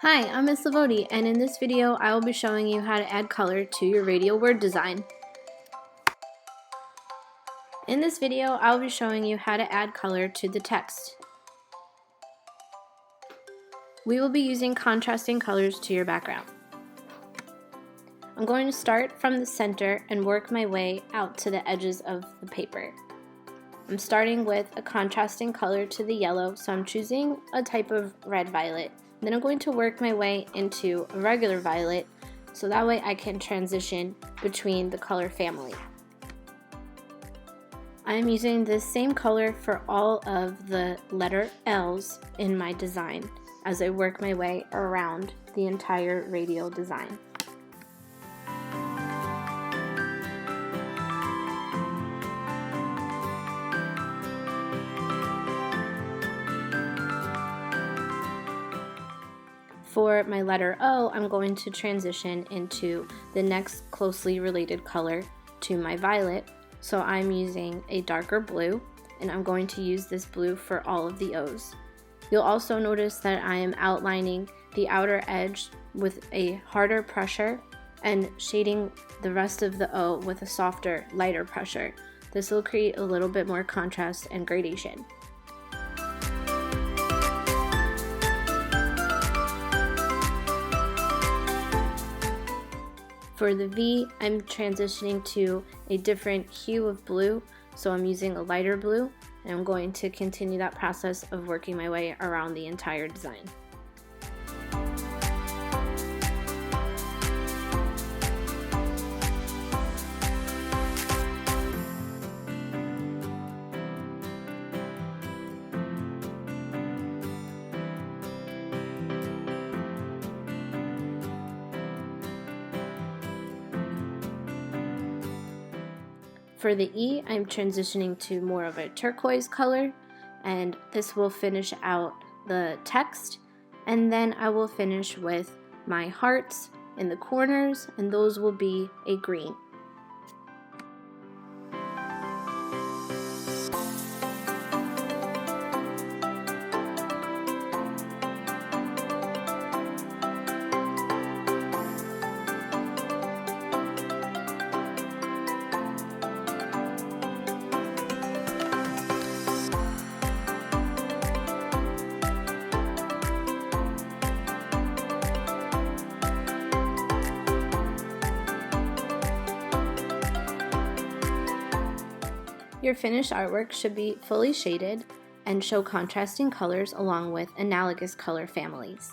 Hi, I'm Ms. Lavodi, and in this video I will be showing you how to add color to your Radial Word Design. In this video I will be showing you how to add color to the text. We will be using contrasting colors to your background. I'm going to start from the center and work my way out to the edges of the paper. I'm starting with a contrasting color to the yellow, so I'm choosing a type of red violet. Then I'm going to work my way into a regular violet, so that way I can transition between the color family. I am using this same color for all of the letter L's in my design as I work my way around the entire radial design. For my letter O, I'm going to transition into the next closely related color to my violet. So I'm using a darker blue, and I'm going to use this blue for all of the O's. You'll also notice that I am outlining the outer edge with a harder pressure and shading the rest of the O with a softer, lighter pressure. This will create a little bit more contrast and gradation. For the V, I'm transitioning to a different hue of blue, so I'm using a lighter blue, and I'm going to continue that process of working my way around the entire design. For the E, I'm transitioning to more of a turquoise color, and this will finish out the text, and then I will finish with my hearts in the corners, and those will be a green. Your finished artwork should be fully shaded and show contrasting colors along with analogous color families.